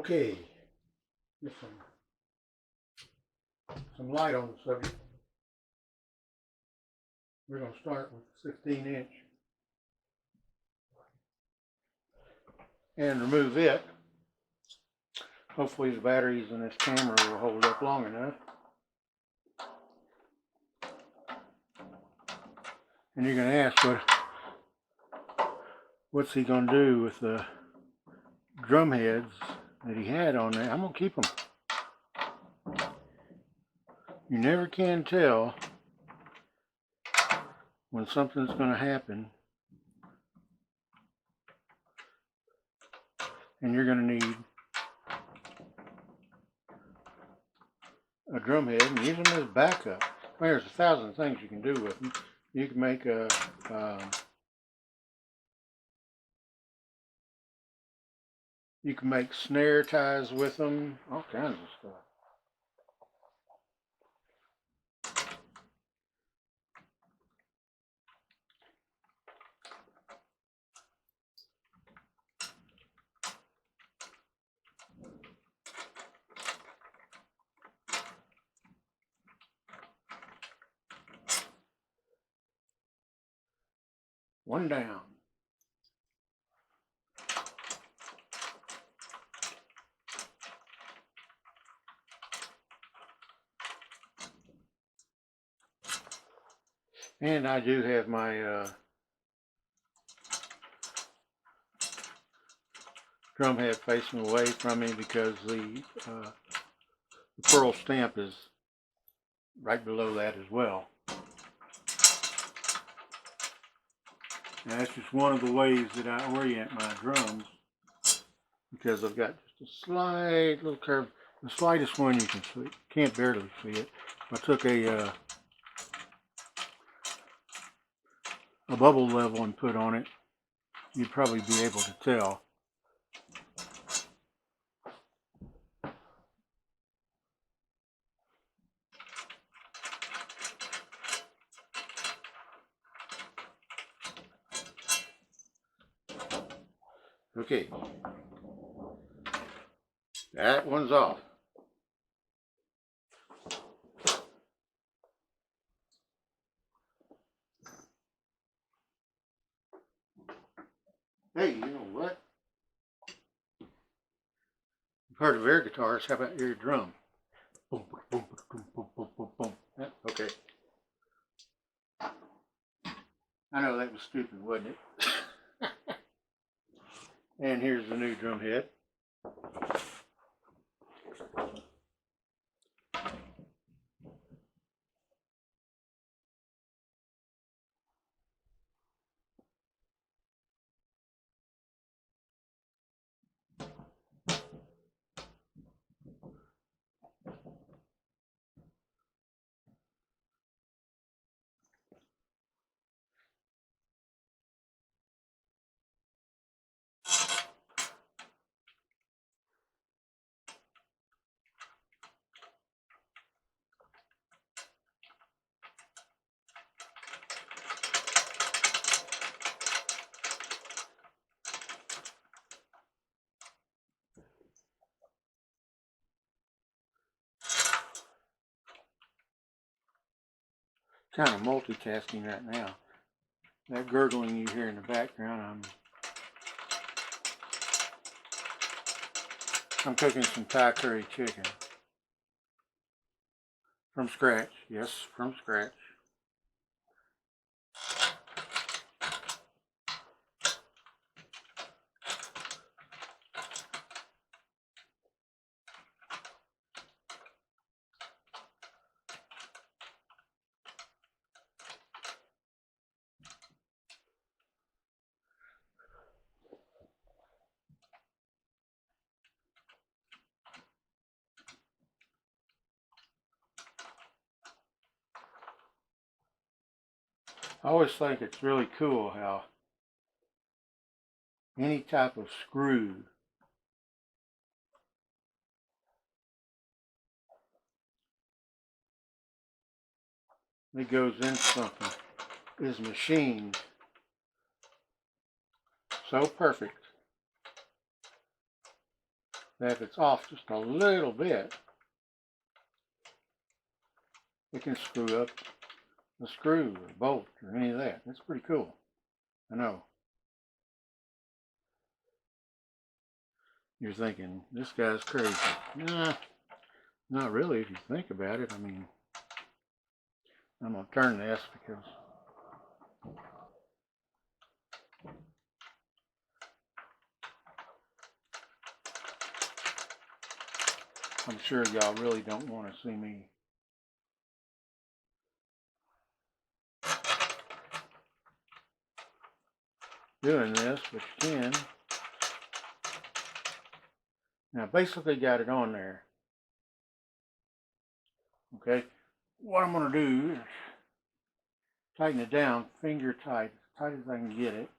Okay, get some light on the subject. We're going to start with 16-inch and remove it. Hopefully the batteries in this camera will hold up long enough. And you're going to ask, what's he going to do with the drum heads that he had on there? I'm going to keep them. You never can tell when something's going to happen, and you're going to need a drum head and use them as backup. Well, there's 1,000 things you can do with them. You can make a you can make snare ties with them, all kinds of stuff. One down. And I do have my drum head facing away from me because the pearl stamp is right below that as well. Now that's just one of the ways that I orient my drums, because I've got just a slight little curve, the slightest one you can see. Can't barely see it. I took a bubble level and put on it, you'd probably be able to tell. Okay, that one's off. Hey, you know what? You've heard of air guitars, how about air drum? Boom, boom, boom, boom, boom, boom, boom. Yeah, okay. I know that was stupid, wasn't it? And here's the new drum head. Kind of multitasking right now. That gurgling you hear in the background, I'm cooking some Thai curry chicken. From scratch, yes, from scratch. I always think it's really cool how any type of screw that goes into something is machined so perfect that if it's off just a little bit, it can screw up the screw or bolt or any of that. That's pretty cool. I know. You're thinking, this guy's crazy. Nah, not really if you think about it. I mean, I'm going to turn this because I'm sure y'all really don't want to see me doing this, but you can. Now, basically got it on there. Okay, what I'm going to do is tighten it down, finger tight, as tight as I can get it.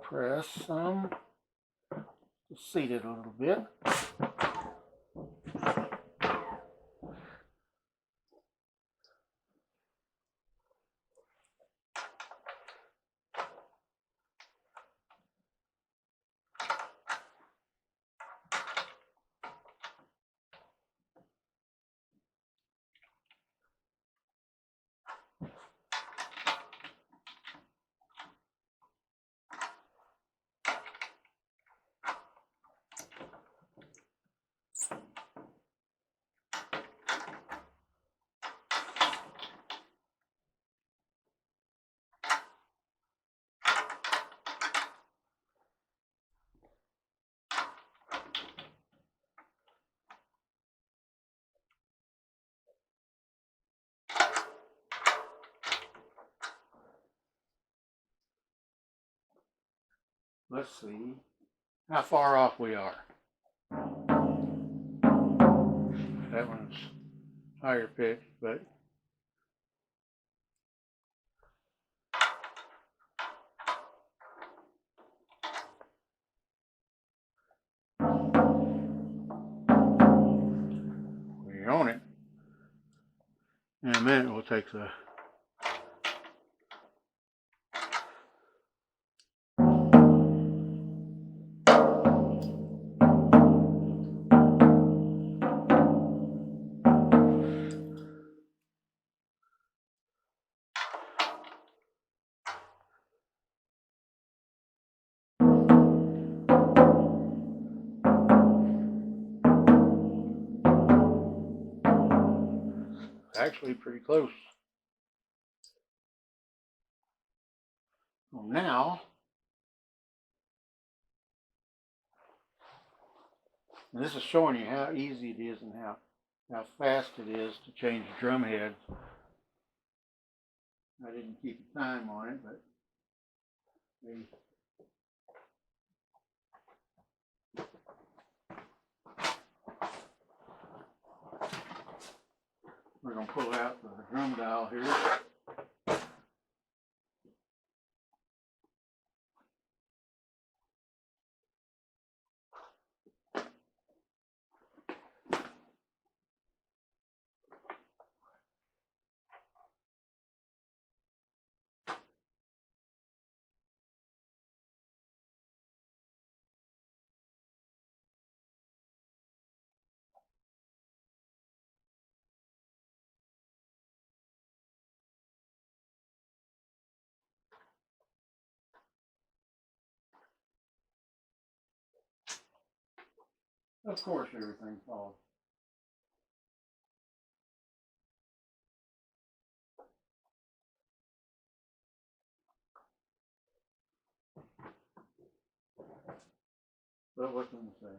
Press some, seat it a little bit. Let's see how far off we are. That one's higher pitch, but we're on it. In a minute, we'll take the actually pretty close. Well, now, and this is showing you how easy it is and how fast it is to change the drum heads. I didn't keep a time on it, but we're going to pull out the drum dial here. Of course, everything falls. But what can I say?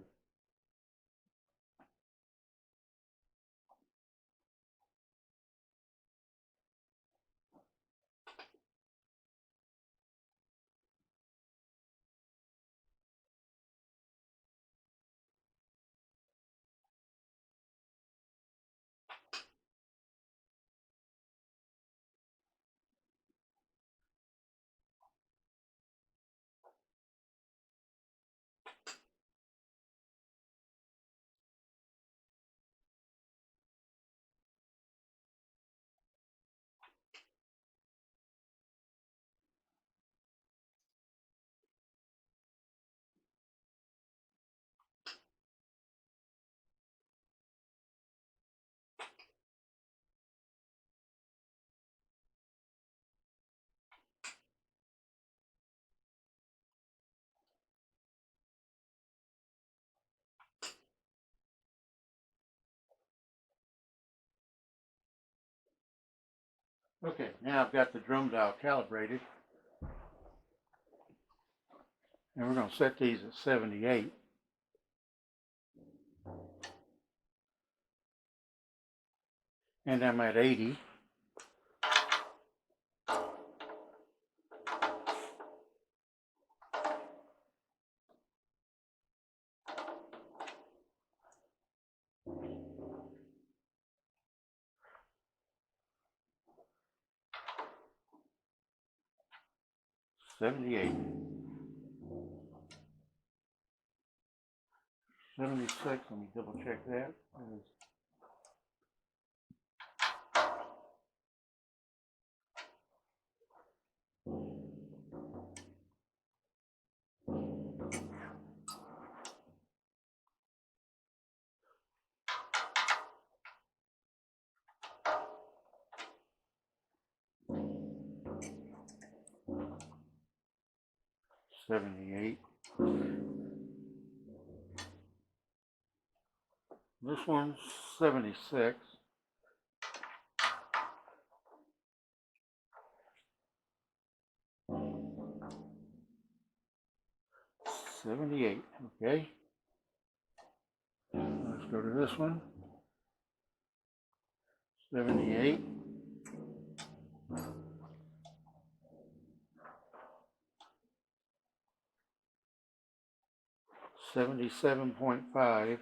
Okay, now I've got the drum dial calibrated, and we're going to set these at 78. And I'm at 80. $78. 76, let me double check that. $78. This one's 76. $78. Okay. Let's go to this one. 78. $77.5.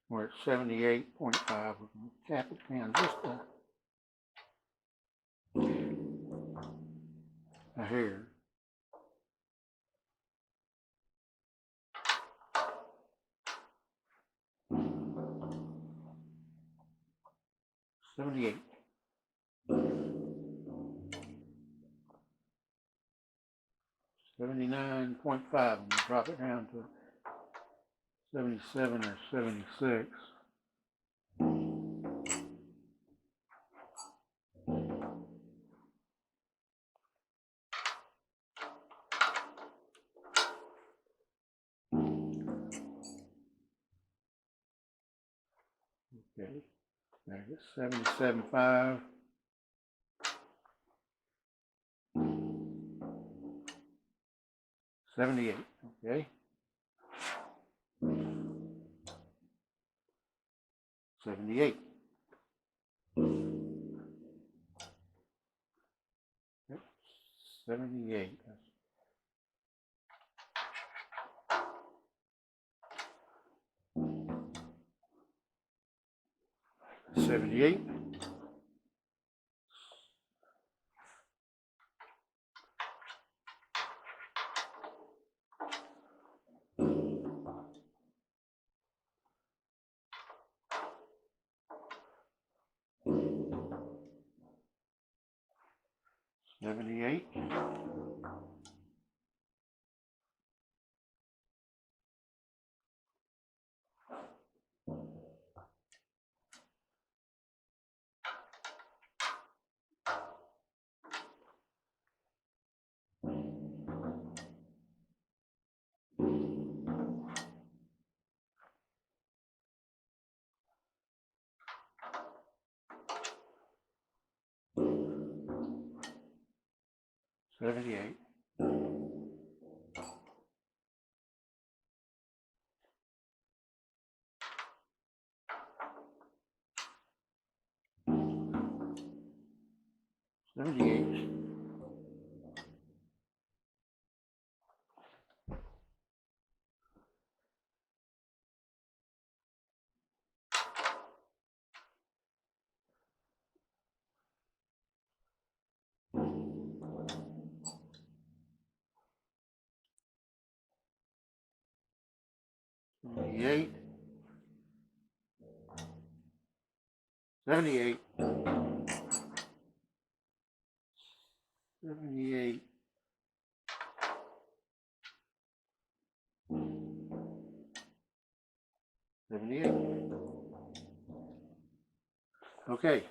We're at 78.5. We're going to tap it down just a hair. $78. 79.5. I'm going to drop it down to 77 or 76. Okay, now I get 77.5. $78. Okay. 78. Yep. 78. 78. 78. 78. 78. 78. 78. 78. 78. Okay.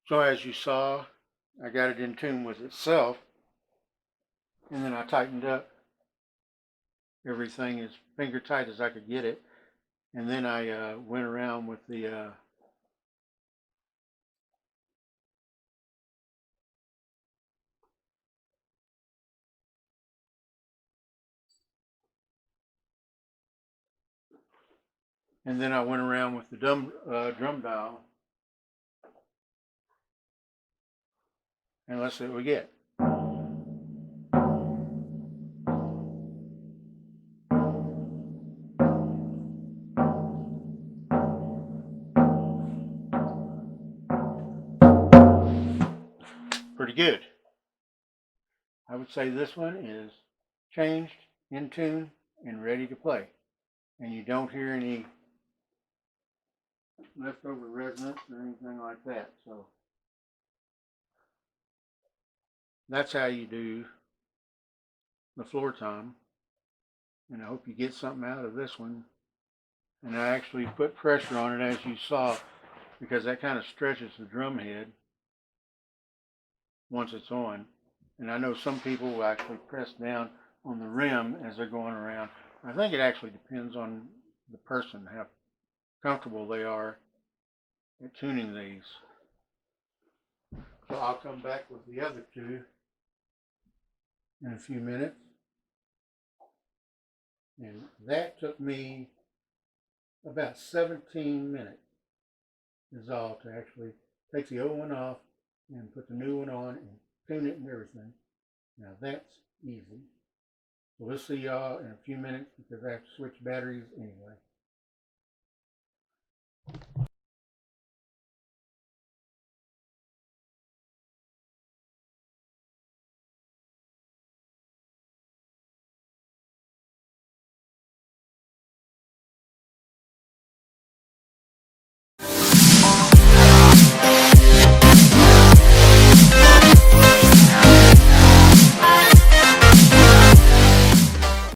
So as you saw, I got it in tune with itself, and then I tightened up everything as finger tight as I could get it, and then I went around with the drum dial, and let's see what we get. Pretty good. I would say this one is changed, in tune, and ready to play. And you don't hear any leftover resonance or anything like that. So that's how you do the floor tom. And I hope you get something out of this one. And I actually put pressure on it, as you saw, because that kind of stretches the drum head once it's on. And I know some people will actually press down on the rim as they're going around. I think it actually depends on the person, how comfortable they are at tuning these. So I'll come back with the other two in a few minutes. And that took me about 17 minutes is all to actually take the old one off and put the new one on and tune it and everything. Now that's easy. So we'll see y'all in a few minutes because I have to switch batteries anyway.